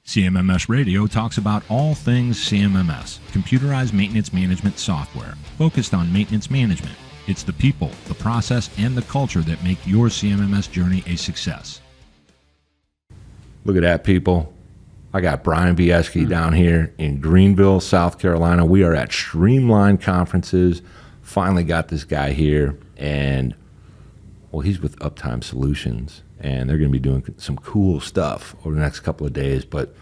CMMS Radio talks about all things CMMS, computerized maintenance management software, focused on maintenance management. It's the people, the process, and the culture that make your CMMS journey a success. Look at that, people. I got Bryan Bieschke down here in Greenville, South Carolina. We are at Streamline Conferences. Finally got this guy here, and well, he's with Uptime Solutions, and they're going to be doing some cool stuff over the next couple of days. But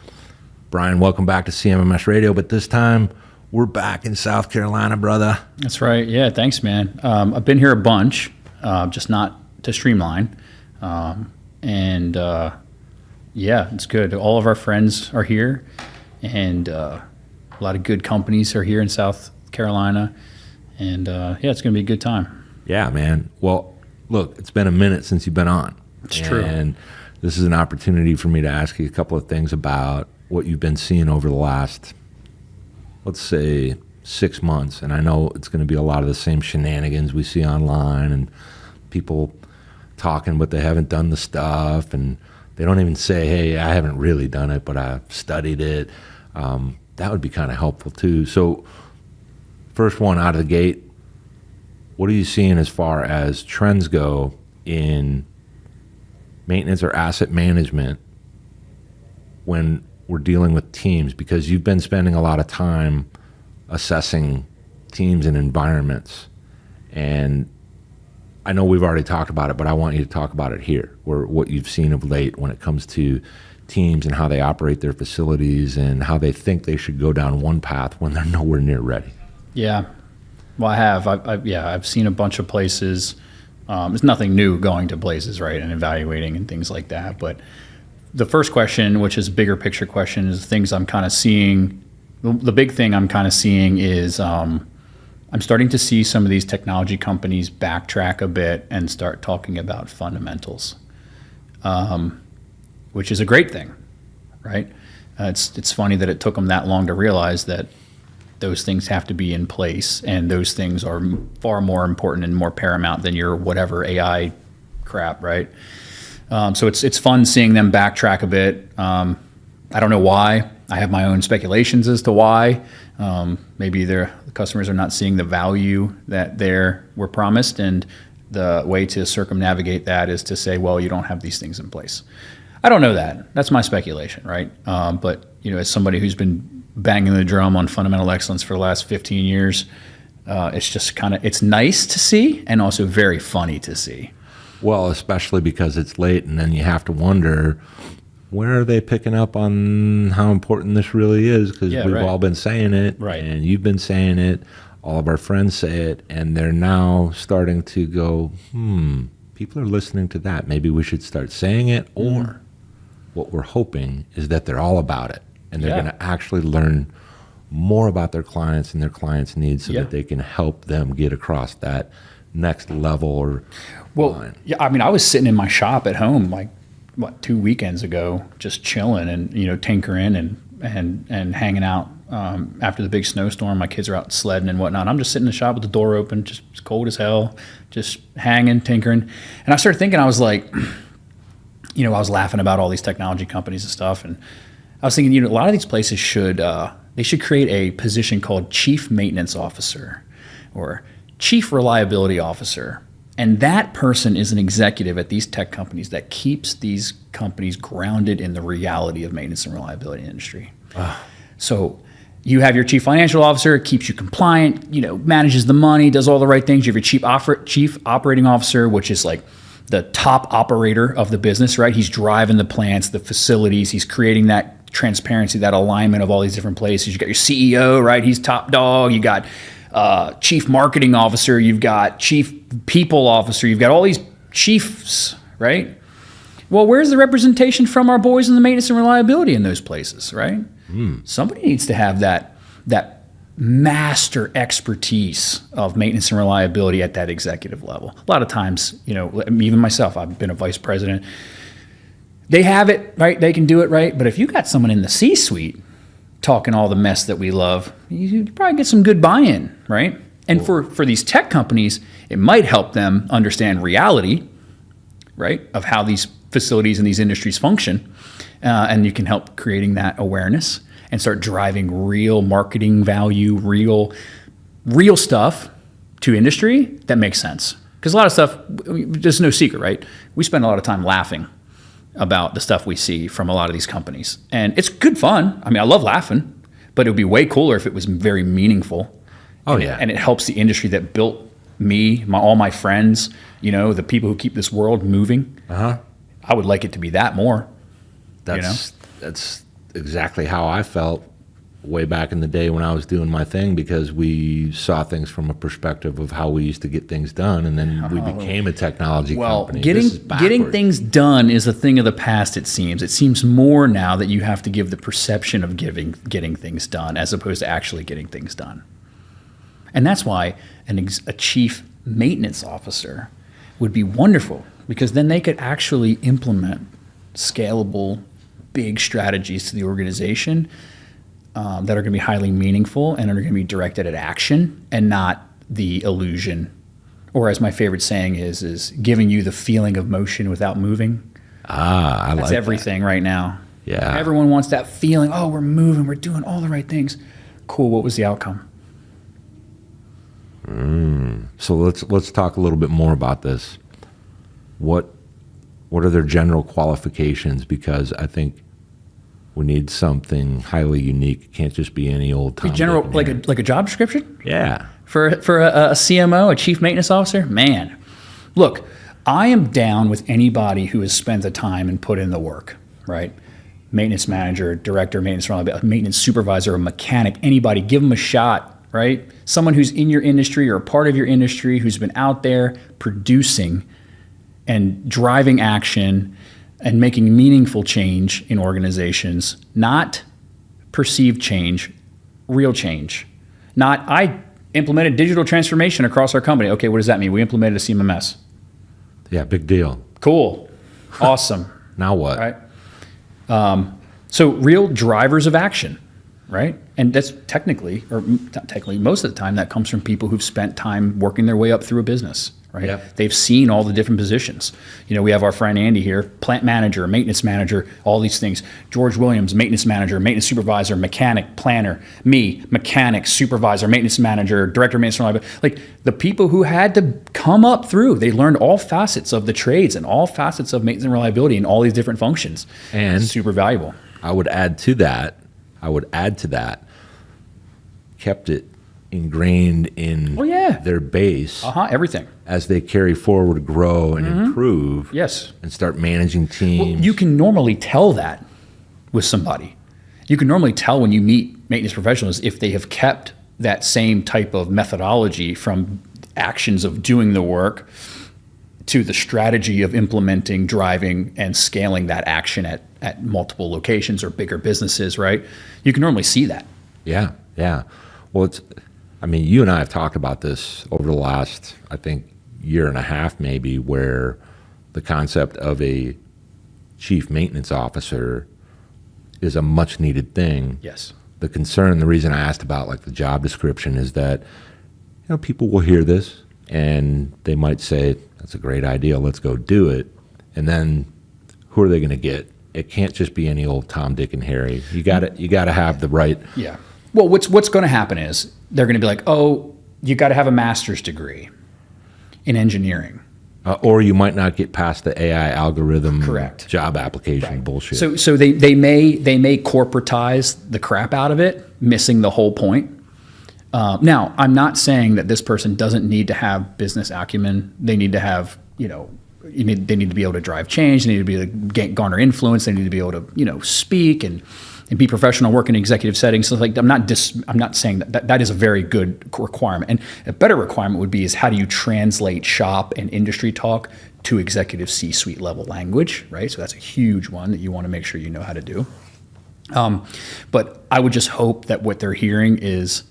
Bryan, welcome back to CMMS Radio, but this time we're back in South Carolina, brother. That's right. Yeah, thanks, man. I've been here a bunch, just not to Streamline. Yeah, it's good. All of our friends are here, and a lot of good companies are here in South Carolina. And yeah, it's going to be a good time. Yeah, man. Well, look, it's been a minute since you've been on. It's true. And this is an opportunity for me to ask you a couple of things about what you've been seeing over the last, let's say, 6 months. And I know it's going to be a lot of the same shenanigans we see online and people talking, but they haven't done the stuff. And they don't even say, hey, I haven't really done it, but I've studied it. That would be kind of helpful too. So first one out of the gate, what are you seeing as far as trends go in maintenance or asset management when we're dealing with teams? Because you've been spending a lot of time assessing teams and environments. And I know we've already talked about it, but I want you to talk about it here, or what you've seen of late when it comes to teams and how they operate their facilities and how they think they should go down one path when they're nowhere near ready. Yeah. Well, I have. I've seen a bunch of places. It's nothing new going to places, right, and evaluating and things like that. But the first question, which is a bigger picture question, is things I'm kind of seeing. The big thing I'm kind of seeing is I'm starting to see some of these technology companies backtrack a bit and start talking about fundamentals, which is a great thing, right? It's funny that it took them that long to realize that those things have to be in place, and those things are far more important and more paramount than your whatever AI crap, right? So it's fun seeing them backtrack a bit. I don't know why. I have my own speculations as to why. Maybe the customers are not seeing the value that were promised, and the way to circumnavigate that is to say, well, you don't have these things in place. I don't know that. That's my speculation, right? But as somebody who's been banging the drum on fundamental excellence for the last 15 years, it's just it's nice to see and also very funny to see. Well, especially because it's late, and then you have to wonder, where are they picking up on how important this really is? Because we've all been saying it, right, and you've been saying it, all of our friends say it, and they're now starting to go, people are listening to that. Maybe we should start saying it, or what we're hoping is that they're all about it, and they're going to actually learn more about their clients and their clients' needs so that they can help them get across that next level or line. Yeah, I mean, I was sitting in my shop at home, 2 weekends ago, just chilling and tinkering and hanging out after the big snowstorm. My kids are out sledding and whatnot. I'm just sitting in the shop with the door open, just cold as hell, just hanging, tinkering. And I started thinking, I was like, I was laughing about all these technology companies and stuff, and I was thinking, a lot of these places should create a position called Chief Maintenance Officer or Chief Reliability Officer. And that person is an executive at these tech companies that keeps these companies grounded in the reality of maintenance and reliability industry. So you have your chief financial officer, keeps you compliant, manages the money, does all the right things. You have your chief operating officer, which is like the top operator of the business, right? He's driving the plants, the facilities. He's creating that transparency, that alignment of all these different places. You got your CEO, right? He's top dog. You got chief marketing officer, you've got chief people officer, you've got all these chiefs, right? Well, where's the representation from our boys in the maintenance and reliability in those places, right? Somebody needs to have that master expertise of maintenance and reliability at that executive level. A lot of times, even myself, I've been a vice president. They have it, right? They can do it, right? But if you got someone in the C-suite talking all the mess that we love, you probably get some good buy-in, right? And for these tech companies, it might help them understand reality, right, of how these facilities in these industries function, and you can help creating that awareness and start driving real marketing value, real stuff to industry that makes sense. Because a lot of stuff, there's no secret, right? We spend a lot of time laughing about the stuff we see from a lot of these companies. And it's good fun. I mean, I love laughing, but it would be way cooler if it was very meaningful. Oh, yeah. And it helps the industry that built me, all my friends, the people who keep this world moving. Uh-huh. I would like it to be that more. That's exactly how I felt way back in the day when I was doing my thing, because we saw things from a perspective of how we used to get things done, and then we became a technology company. Getting things done is a thing of the past, it seems. It seems more now that you have to give the perception of getting things done as opposed to actually getting things done. And that's why a chief maintenance officer would be wonderful, because then they could actually implement scalable, big strategies to the organization that are going to be highly meaningful and are going to be directed at action and not the illusion, or as my favorite saying is giving you the feeling of motion without moving. That's everything right now. Yeah. Everyone wants that feeling, oh, we're moving, we're doing all the right things. Cool, what was the outcome? So let's talk a little bit more about this. What are their general qualifications? Because I think we need something highly unique. It can't just be any old Tom, general, Dick, and like a job description? Yeah. For a CMO, a chief maintenance officer? Man, look, I am down with anybody who has spent the time and put in the work, right? Maintenance manager, director, maintenance supervisor, a mechanic, anybody, give them a shot, right? Someone who's in your industry or a part of your industry who's been out there producing and driving action and making meaningful change in organizations, not perceived change, real change. Not, I implemented digital transformation across our company. Okay, what does that mean? We implemented a CMMS. Yeah, big deal. Cool. Awesome. Now what? Right. So real drivers of action, right? And that's technically, or not technically, most of the time that comes from people who've spent time working their way up through a business. Right? Yep. They've seen all the different positions. We have our friend Andy here, plant manager, maintenance manager, all these things. George Williams, maintenance manager, maintenance supervisor, mechanic, planner. Me, mechanic, supervisor, maintenance manager, director of maintenance reliability. Like the people who had to come up through, they learned all facets of the trades and all facets of maintenance and reliability and all these different functions. And super valuable. I would add to that, kept it ingrained in their base. Everything. As they carry forward, grow, and improve. Yes. And start managing teams. Well, you can normally tell that with somebody. You can normally tell when you meet maintenance professionals if they have kept that same type of methodology from actions of doing the work to the strategy of implementing, driving, and scaling that action at multiple locations or bigger businesses, right? You can normally see that. Yeah. Well, you and I have talked about this over the last, I think, year and a half maybe, where the concept of a chief maintenance officer is a much needed thing. Yes. The reason I asked about like the job description is that, people will hear this and they might say, that's a great idea, let's go do it. And then who are they going to get? It can't just be any old Tom, Dick, and Harry. You got to have the right. Yeah. Well, what's going to happen is they're going to be like, oh, you got to have a master's degree in engineering. Or you might not get past the AI algorithm. Correct. Job application bullshit. So they may corporatize the crap out of it, missing the whole point. Now, I'm not saying that this person doesn't need to have business acumen. They need to have, they need to be able to drive change. They need to be able to garner influence. They need to be able to, speak and be professional, work in executive settings. So I'm not saying that is a very good requirement. And a better requirement would be is how do you translate shop and industry talk to executive C-suite level language, right? So that's a huge one that you want to make sure you know how to do. But I would just hope that what they're hearing is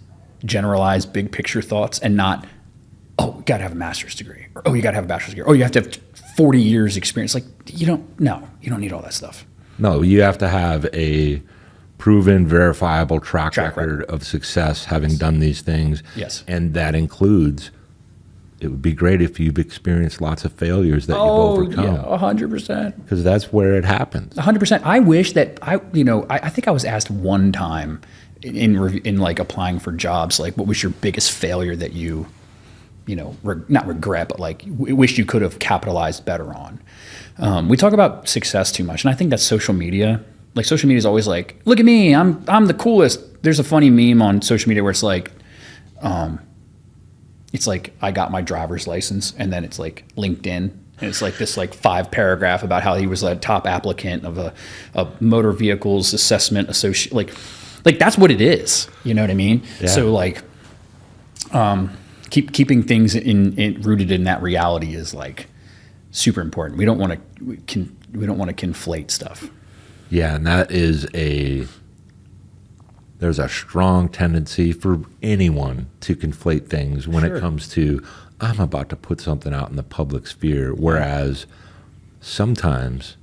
generalized big picture thoughts and not, oh, you got to have a master's degree, or oh, you got to have a bachelor's degree, oh, you have to have 40 years experience. Like you don't need all that stuff. No, you have to have a proven, verifiable track record of success having done these things. Yes. And that includes it would be great if you've experienced lots of failures that you've overcome. Yeah, 100%. Because that's where it happens. 100%. I wish that I think I was asked one time in like applying for jobs, like, what was your biggest failure that you not regret, but like wish you could have capitalized better on. We talk about success too much, and I think that's social media. Like, social media is always like, look at me, I'm the coolest. There's a funny meme on social media where it's like I got my driver's license, and then it's like LinkedIn, and it's like this like 5 paragraph about how he was a top applicant of a motor vehicles assessment associate. Like that's what it is. You know what I mean? Yeah. So like, keeping things rooted in that reality is like super important. We don't want to conflate stuff. Yeah, and that is there's a strong tendency for anyone to conflate things when it comes to, I'm about to put something out in the public sphere. Whereas sometimes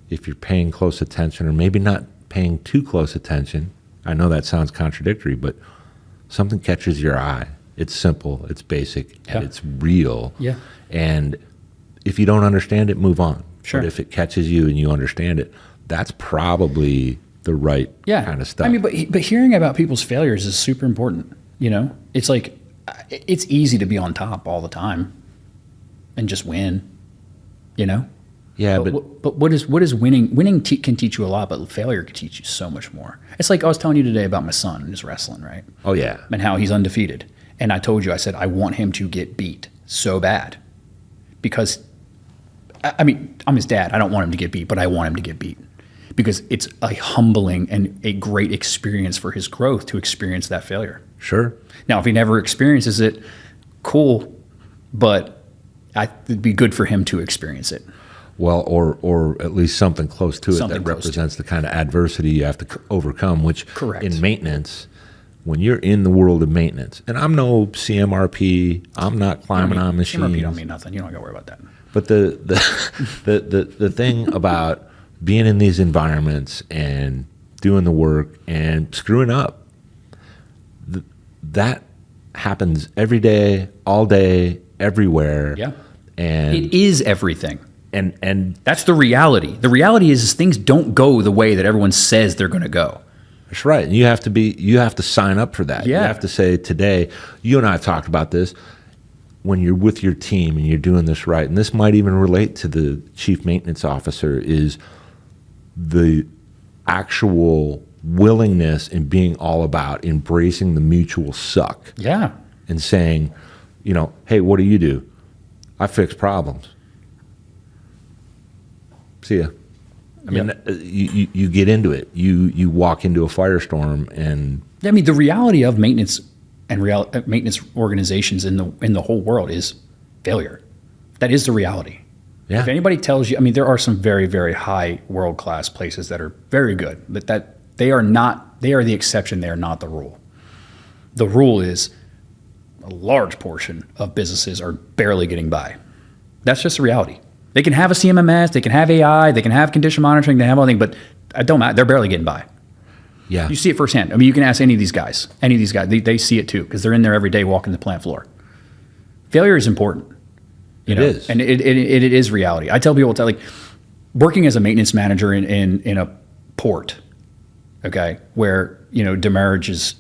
if you're paying close attention, or maybe not paying too close attention, I know that sounds contradictory, but something catches your eye. It's simple, it's basic, and it's real. Yeah. And if you don't understand it, move on. Sure. But if it catches you and you understand it, that's probably the right kind of stuff. I mean, but hearing about people's failures is super important. You know, it's like, it's easy to be on top all the time and just win, you know? Yeah, but what is winning? Winning can teach you a lot, but failure can teach you so much more. It's like I was telling you today about my son and his wrestling, right? Oh, yeah. And how he's undefeated. And I told you, I said, I want him to get beat so bad. Because, I mean, I'm his dad. I don't want him to get beat, but I want him to get beat. Because it's a humbling and a great experience for his growth to experience that failure. Sure. Now, if he never experiences it, cool, but it'd be good for him to experience it. Well, or at least something close to it that represents the kind of adversity you have to overcome, which in maintenance, when you're in the world of maintenance, and I'm no CMRP, I'm not climbing on machines. CMRP don't mean nothing. You don't got to worry about that. But the thing about being in these environments and doing the work and screwing up, that happens every day, all day, everywhere. Yeah. And it is everything. And that's the reality. The reality is things don't go the way that everyone says they're going to go. That's right. And you have to sign up for that. Yeah. You have to say, today, you and I have talked about this, when you're with your team and you're doing this right, and this might even relate to the chief maintenance officer, is the actual willingness and being all about embracing the mutual suck. Yeah. And saying, hey, what do? I fix problems. See ya. I mean, you get into it. You walk into a firestorm, and I mean, the reality of maintenance and maintenance organizations in the whole world is failure. That is the reality. Yeah. If anybody tells you, I mean, there are some very, very high world-class places that are very good, but that they are the exception. They are not the rule. The rule is a large portion of businesses are barely getting by. That's just the reality. They can have a CMMS, they can have AI, they can have condition monitoring, they have all things, but it don't matter. They're barely getting by. Yeah. You see it firsthand. I mean, you can ask any of these guys. They see it too, because they're in there every day walking the plant floor. Failure is important. It is. And it is reality. I tell people, like, working as a maintenance manager in a port, okay, where, demurrage is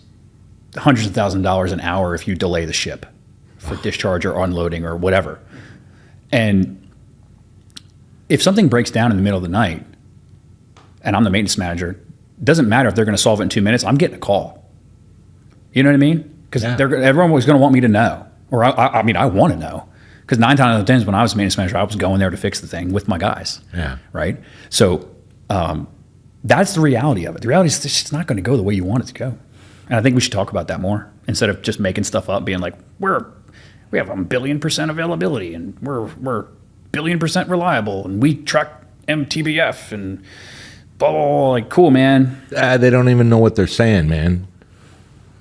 hundreds of thousands of dollars an hour if you delay the ship for discharge or unloading or whatever. And if something breaks down in the middle of the night and I'm the maintenance manager, it doesn't matter if they're going to solve it in 2 minutes. I'm getting a call. You know what I mean? Because everyone was going to want me to know. Or I mean, I want to know. Because 9 times out of 10 when I was maintenance manager, I was going there to fix the thing with my guys. Yeah. Right? So that's the reality of it. The reality is it's just not going to go the way you want it to go. And I think we should talk about that more instead of just making stuff up, being like, we have 1 billion% availability and we're 1 billion% reliable and we track MTBF and blah, blah, blah. Like, cool, man. They don't even know what they're saying, man.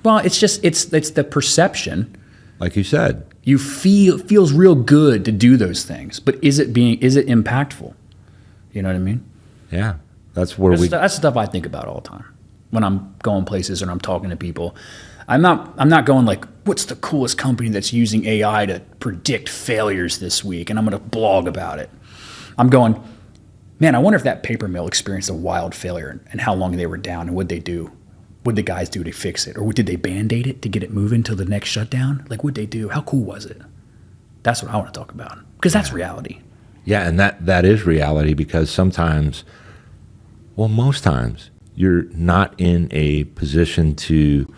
Well, it's the perception. Like you said. It feels real good to do those things, but is it impactful? You know what I mean? Yeah. That's stuff I think about all the time when I'm going places and I'm talking to people. I'm not going like, what's the coolest company that's using AI to predict failures this week? And I'm going to blog about it. I'm going, man, I wonder if that paper mill experienced a wild failure and how long they were down and what they do. What did the guys do to fix it? Or did they Band-Aid it to get it moving till the next shutdown? Like, what'd they do? How cool was it? That's what I want to talk about, because that's reality. Yeah, and that is reality, because sometimes, well, most times, you're not in a position to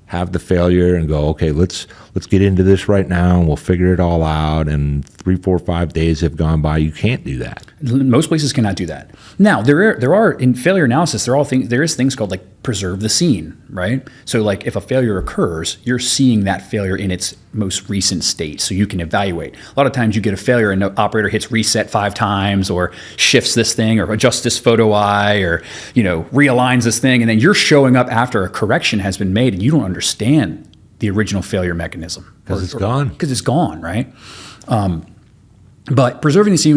have the failure and go, okay, let's get into this right now and we'll figure it all out. And 3, 4, 5 days have gone by. You can't do that. Most places cannot do that. Now, there are in failure analysis, there is things called like preserve the scene, right? So like if a failure occurs, you're seeing that failure in its most recent state, so you can evaluate. A lot of times you get a failure and the operator hits reset 5 times or shifts this thing or adjusts this photo eye or, realigns this thing, and then you're showing up after a correction has been made and you don't understand the original failure mechanism. Because it's gone. Because it's gone, right? But preserving the scene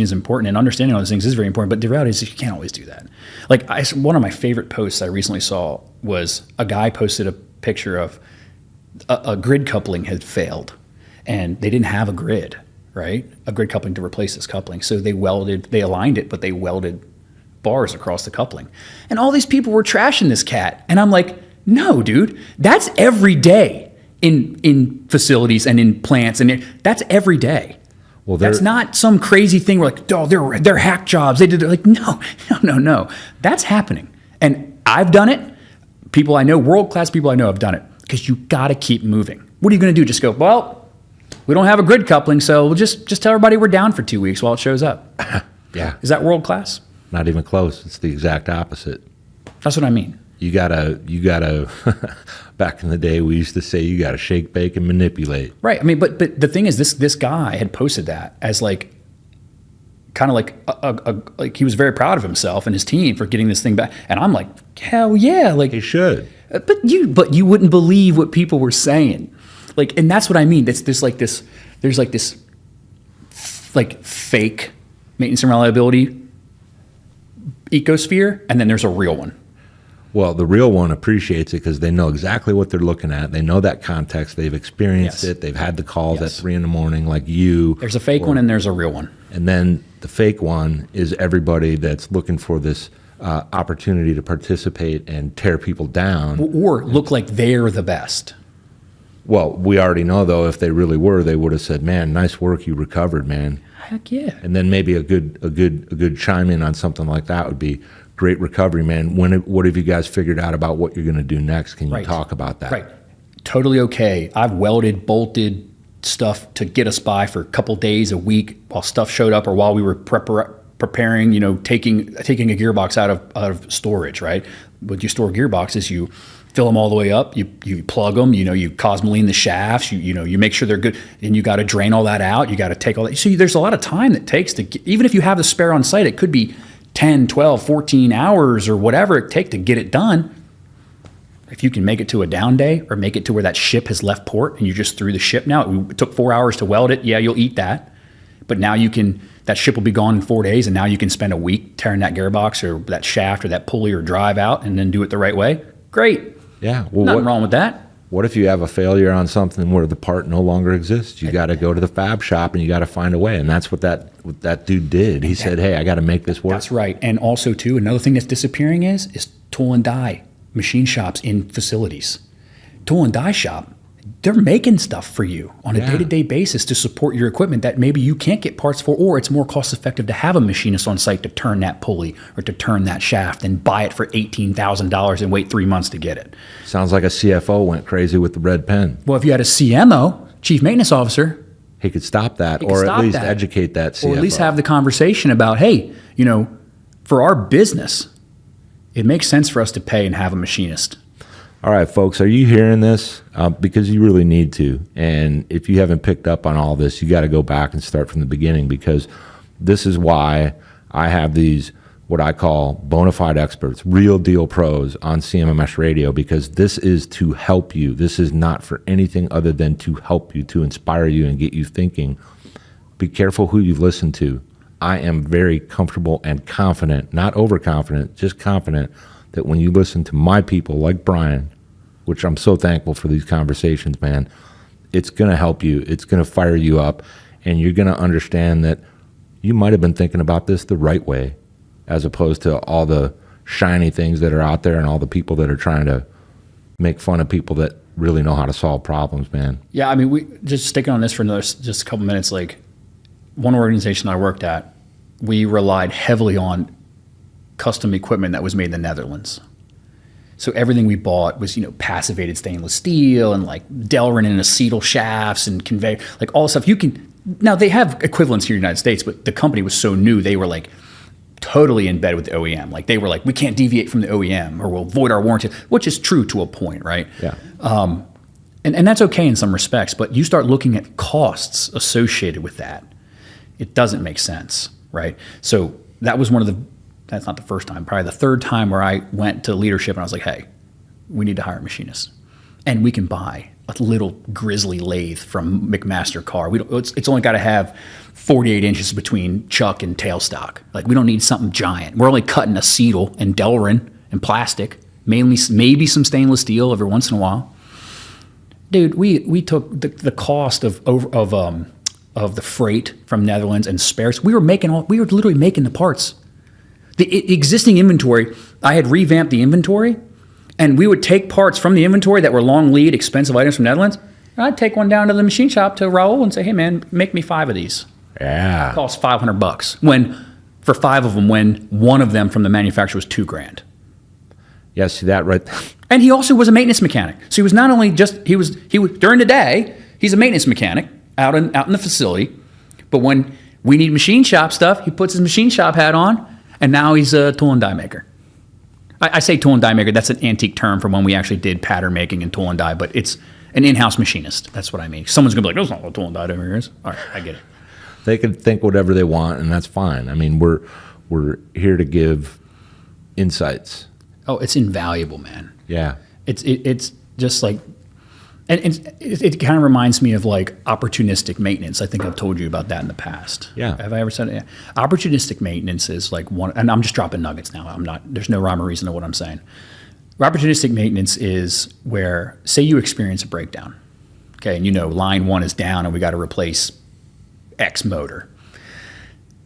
is important, and understanding all those things is very important. But the reality is you can't always do that. Like one of my favorite posts I recently saw was a guy posted a picture of a grid coupling had failed, and they didn't have a grid, right? A grid coupling to replace this coupling. So they aligned it, but they welded bars across the coupling. And all these people were trashing this cat. And I'm like, no, dude, that's every day in facilities and in plants, and that's every day. Well, that's not some crazy thing where like, oh, they're hack jobs. They did it. Like, no. That's happening. And I've done it. People I know, world-class people I know have done it, because you got to keep moving. What are you going to do? Just go, well, we don't have a grid coupling, so we'll just tell everybody we're down for 2 weeks while it shows up. Yeah. Is that world-class? Not even close. It's the exact opposite. That's what I mean. You gotta, back in the day, we used to say you gotta shake, bake, and manipulate. Right. I mean, but the thing is, this guy had posted that as like, kind of like he was very proud of himself and his team for getting this thing back. And I'm like, hell yeah. Like, he should. But you wouldn't believe what people were saying. Like, and that's what I mean. There's this fake maintenance and reliability ecosphere, and then there's a real one. Well, the real one appreciates it because they know exactly what they're looking at. They know that context. They've experienced it. They've had the calls at 3 a.m. like you. There's a fake one and there's a real one. And then the fake one is everybody that's looking for this opportunity to participate and tear people down. Or look like they're the best. Well, we already know, though, if they really were, they would have said, man, nice work, you recovered, man. Heck yeah. And then maybe a good chime in on something like that would be, great recovery, man. What have you guys figured out about what you're going to do next? Can you talk about that? Right. Totally okay. I've welded, bolted stuff to get us by for a couple days, a week, while stuff showed up or while we were preparing, taking a gearbox out of storage, right? When you store gearboxes, you fill them all the way up, you plug them, you cosmoline the shafts, you make sure they're good, and you got to drain all that out. You got to take all that. So there's a lot of time that takes to get, even if you have the spare on site, it could be 10, 12, 14 hours or whatever it takes to get it done. If you can make it to a down day or make it to where that ship has left port and you just threw the ship now, it took 4 hours to weld it. Yeah, you'll eat that. But now that ship will be gone in 4 days, and now you can spend a week tearing that gearbox or that shaft or that pulley or drive out and then do it the right way. Great. Yeah. Well, nothing wrong with that. What if you have a failure on something where the part no longer exists? You got to go to the fab shop and you got to find a way. And that's what that dude did. He said, hey, I got to make this work. That's right. And also, too, another thing that's disappearing is tool and die machine shops in facilities. Tool and die shop, they're making stuff for you on a day-to-day basis to support your equipment that maybe you can't get parts for, or it's more cost-effective to have a machinist on site to turn that pulley or to turn that shaft and buy it for $18,000 and wait 3 months to get it. Sounds like a CFO went crazy with the red pen. Well, if you had a CMO, Chief Maintenance Officer, he could stop that, or at least educate that CFO. Or at least have the conversation about, hey, for our business, it makes sense for us to pay and have a machinist. All right, folks, are you hearing this? Because you really need to. And if you haven't picked up on all this, you got to go back and start from the beginning, because this is why I have these, what I call bona fide experts, real deal pros on CMMS Radio, because this is to help you. This is not for anything other than to help you, to inspire you and get you thinking. Be careful who you listen to. I am very comfortable and confident, not overconfident, just confident, that when you listen to my people like Bryan, which I'm so thankful for these conversations, man, it's going to help you. It's going to fire you up, and you're going to understand that you might have been thinking about this the right way, as opposed to all the shiny things that are out there and all the people that are trying to make fun of people that really know how to solve problems, man. Yeah, I mean, we just sticking on this for just a couple minutes. Like, one organization I worked at, we relied heavily on custom equipment that was made in the Netherlands. So everything we bought was, passivated stainless steel and like Delrin and acetyl shafts and conveyor, like all stuff. Now they have equivalents here in the United States, but the company was so new, they were like totally in bed with the OEM. Like they were like, we can't deviate from the OEM or we'll void our warranty, which is true to a point, right? Yeah. And that's okay in some respects, but you start looking at costs associated with that. It doesn't make sense, right? So that was that's not the first time, probably the third time where I went to leadership and I was like, hey, we need to hire machinists. And we can buy a little grizzly lathe from McMaster Carr. It's only got to have 48 inches between chuck and tailstock. Like, we don't need something giant. We're only cutting acetyl and Delrin and plastic, mainly maybe some stainless steel every once in a while. Dude, we took the cost of the freight from Netherlands and spares. We were literally making the parts. The existing inventory, I had revamped the inventory, and we would take parts from the inventory that were long lead, expensive items from Netherlands. I'd take one down to the machine shop to Raul and say, hey man, make me 5 of these. Yeah. It costs $500 for 5 of them, when one of them from the manufacturer was $2,000. Yeah, see that right. And he also was a maintenance mechanic. So he was not only he was during the day, he's a maintenance mechanic out in the facility. But when we need machine shop stuff, he puts his machine shop hat on, and now he's a tool and die maker. I say tool and die maker, that's an antique term for when we actually did pattern making and tool and die, but it's an in-house machinist. That's what I mean. Someone's going to be like, that's not what tool and die maker is. All right, I get it. They can think whatever they want, and that's fine. I mean, we're here to give insights. Oh, it's invaluable, man. Yeah. It's just like, and it kind of reminds me of like opportunistic maintenance. I think I've told you about that in the past. Yeah. Have I ever said it? Yeah. Opportunistic maintenance is like one, and I'm just dropping nuggets now. There's no rhyme or reason to what I'm saying. Opportunistic maintenance is where, say you experience a breakdown, okay, and line 1 is down and we got to replace X motor.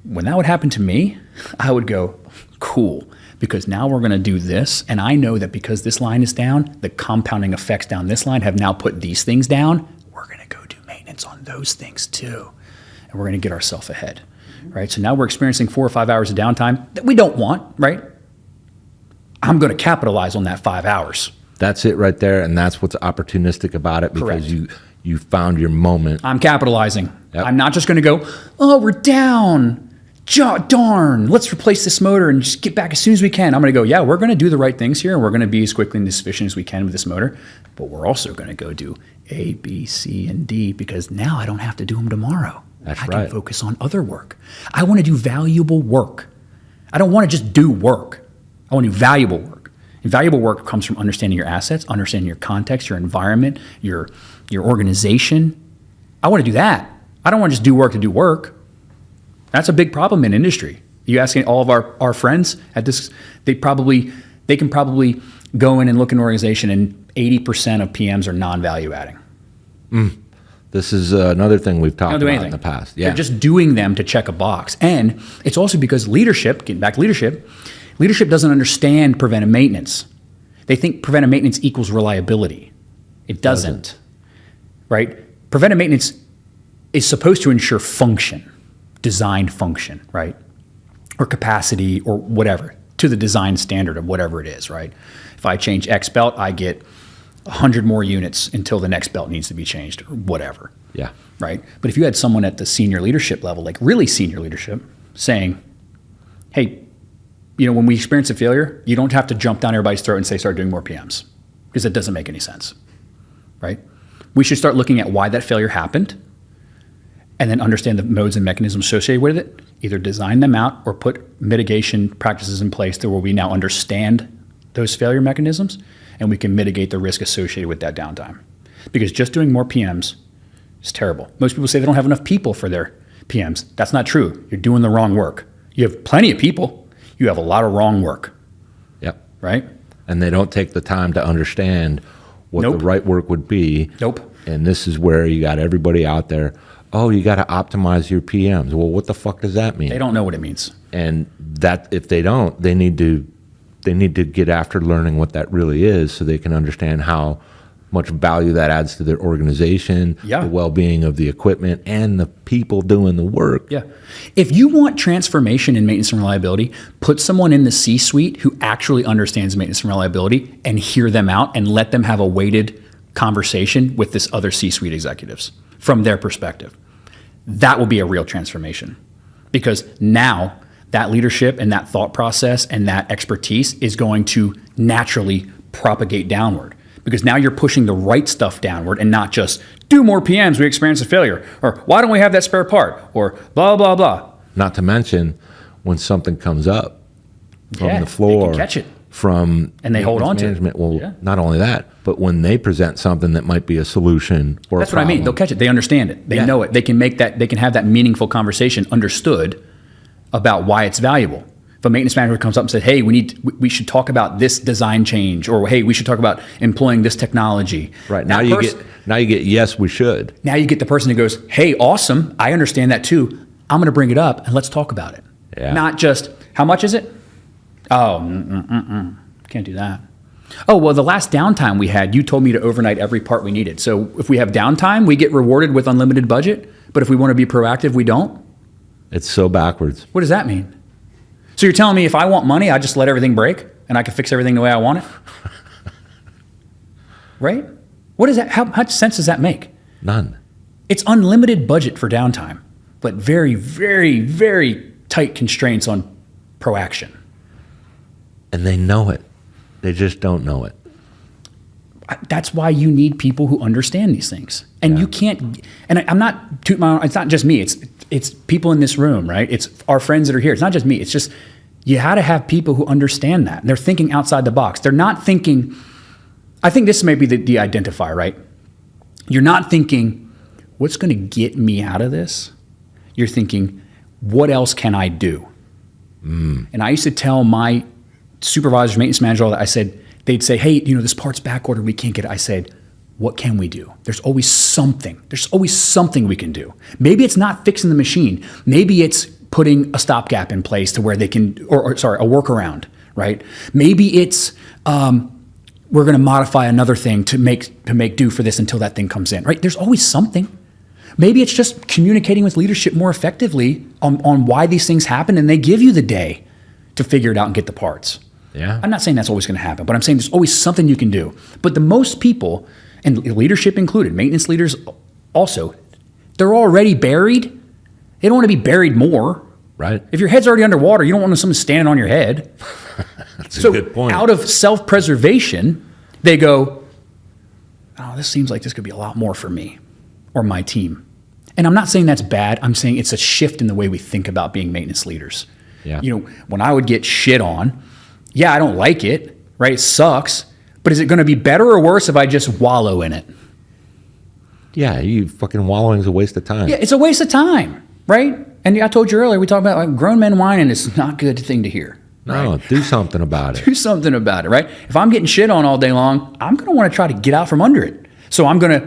When that would happen to me, I would go, cool, because now we're going to do this, and I know that because this line is down, the compounding effects down this line have now put these things down. We're going to go do maintenance on those things too, and we're going to get ourselves ahead, right? So now we're experiencing 4 or 5 hours of downtime that we don't want, right? I'm going to capitalize on that 5 hours. That's it right there, and that's what's opportunistic about it, because Correct. you found your moment. I'm capitalizing. Yep. I'm not just going to go, oh, we're down. Darn, let's replace this motor and just get back as soon as we can. I'm going to go, yeah, we're going to do the right things here, and we're going to be as quickly and as efficient as we can with this motor, but we're also going to go do A, B, C, and D, because now I don't have to do them tomorrow. That's I right. can focus on other work. I want to do valuable work. I don't want to just do work. I want to do valuable work. And valuable work comes from understanding your assets, understanding your context, your environment, your organization. I want to do that. I don't want to just do work to do work. That's a big problem in industry. You asking all of our friends at this, they can probably go in and look at an organization, and 80% of PMs are non-value adding. This is another thing we've talked about in the past. Yeah. They're just doing them to check a box. And it's also because leadership, getting back to leadership doesn't understand preventive maintenance. They think preventive maintenance equals reliability. It doesn't. Right? Preventive maintenance is supposed to ensure function. Design function, right? Or capacity or whatever, to the design standard of whatever it is, right? If I change X belt, I get 100 more units until the next belt needs to be changed or whatever. Yeah. Right? But if you had someone at the senior leadership level, like really senior leadership, saying, hey, when we experience a failure, you don't have to jump down everybody's throat and say, start doing more PMs, because that doesn't make any sense, right? We should start looking at why that failure happened, and then understand the modes and mechanisms associated with it, either design them out or put mitigation practices in place to where we now understand those failure mechanisms, and we can mitigate the risk associated with that downtime. Because just doing more PMs is terrible. Most people say they don't have enough people for their PMs. That's not true. You're doing the wrong work. You have plenty of people. You have a lot of wrong work. Yep. Right? And they don't take the time to understand what Nope. the right work would be. Nope. And this is where you got everybody out there. Oh, you got to optimize your PMs. Well, what the fuck does that mean? They don't know what it means. And that if they don't, they need to get after learning what that really is, so they can understand how much value that adds to their organization, Yeah. the well-being of the equipment, and the people doing the work. Yeah. If you want transformation in maintenance and reliability, put someone in the C-suite who actually understands maintenance and reliability and hear them out and let them have a weighted conversation with this other C-suite executives from their perspective. That will be a real transformation, because now that leadership and that thought process and that expertise is going to naturally propagate downward, because now you're pushing the right stuff downward and not just do more PMs, we experience a failure, or why don't we have that spare part, or blah, blah, blah. Not to mention when something comes up from Yeah, the floor, they can catch it. from And they hold on to it. management. Well, Yeah. not only that, but when they present something that might be a solution or That's a what I mean. problem, They'll catch it. They understand it. They Yeah. know it. They can make that. They can have that meaningful conversation understood about why it's valuable. If a maintenance manager comes up and says, "Hey, we should talk about this design change," or "Hey, we should talk about employing this technology." Right. That Now you get yes, we should. Now you get the person who goes, "Hey, awesome. I understand that too. I'm going to bring it up and let's talk about it." Yeah. Not just, "How much is it?" Oh, can't do that. Oh, well, the last downtime we had, you told me to overnight every part we needed. So if we have downtime, we get rewarded with unlimited budget. But if we want to be proactive, we don't. It's so backwards. What does that mean? So you're telling me if I want money, I just let everything break and I can fix everything the way I want it? Right? What is that? How much sense does that make? None. It's unlimited budget for downtime, but very, very, very tight constraints on proaction. And they know it. They just don't know it. That's why you need people who understand these things. And you can't, and I'm not tooting my own, it's not just me, it's people in this room, right? It's our friends that are here. It's not just me. It's just, you had to have people who understand that. And they're thinking outside the box. They're not thinking, I think this may be the identifier, right? You're not thinking, what's going to get me out of this? You're thinking, what else can I do? And I used to tell my supervisors, maintenance manager, all that. I said, they'd say, "Hey, this part's back ordered, we can't get it." I said, "What can we do? There's always something. There's always something we can do. Maybe it's not fixing the machine. Maybe it's putting a stopgap in place to where they can, or a workaround, right? Maybe it's we're going to modify another thing to make do for this until that thing comes in, right? There's always something. Maybe it's just communicating with leadership more effectively on why these things happen, and they give you the day to figure it out and get the parts." Yeah. I'm not saying that's always going to happen, but I'm saying there's always something you can do. But the most people, and leadership included, maintenance leaders also, they're already buried. They don't want to be buried more. Right. If your head's already underwater, you don't want someone standing on your head. That's a good point. Out of self-preservation, they go, "Oh, this seems like this could be a lot more for me or my team." And I'm not saying that's bad. I'm saying it's a shift in the way we think about being maintenance leaders. Yeah. When I would get shit on, yeah, I don't like it, right? It sucks. But is it going to be better or worse if I just wallow in it? Yeah, you fucking wallowing is a waste of time. Yeah, it's a waste of time, right? And I told you earlier, we talked about like grown men whining is not a good thing to hear. No, Right? do something about it. Do something about it, right? If I'm getting shit on all day long, I'm going to want to try to get out from under it. So I'm going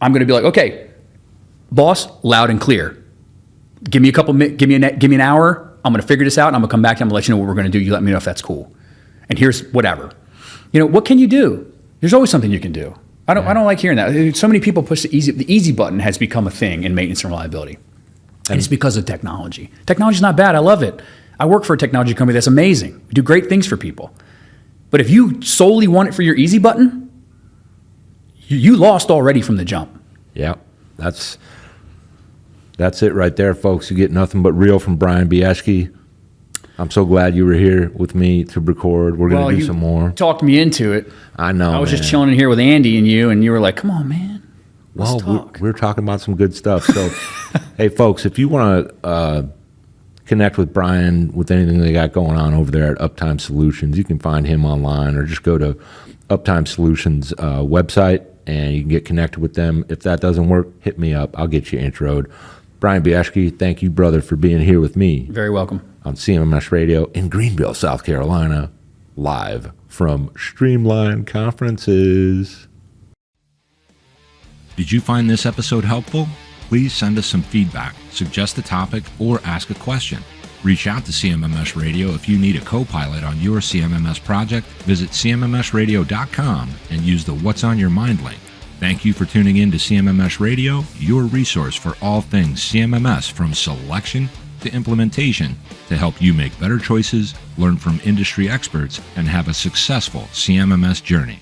to be like, "Okay, boss, loud and clear. Give me give me an hour. I'm going to figure this out. And I'm going to come back and I'm going to let you know what we're going to do. You let me know if that's cool. And here's whatever. What can you do? There's always something you can do. I don't like hearing that. So many people push the easy button has become a thing in maintenance and reliability. And it's because of technology. Technology's not bad. I love it. I work for a technology company that's amazing. We do great things for people. But if you solely want it for your easy button, you lost already from the jump. Yeah, that's it right there, folks. You get nothing but real from Bryan Bieschke. I'm so glad you were here with me to record. We're going to do some more. Talked me into it. I know, I was man. just chilling in here with Andy and you were like, "Come on, man. Let's Well, talk." we're talking about some good stuff. So, hey, folks, if you want to connect with Bryan with anything they got going on over there at Uptime Solutions, you can find him online or just go to Uptime Solutions website and you can get connected with them. If that doesn't work, hit me up. I'll get you introed. Bryan Bieschke, thank you, brother, for being here with me Very welcome. on CMMS Radio in Greenville, South Carolina, live from Streamline Conferences. Did you find this episode helpful? Please send us some feedback, suggest a topic, or ask a question. Reach out to CMMS Radio if you need a co-pilot on your CMMS project. Visit CMMSradio.com and use the What's on Your Mind link. Thank you for tuning in to CMMS Radio, your resource for all things CMMS, from selection to implementation, to help you make better choices, learn from industry experts, and have a successful CMMS journey.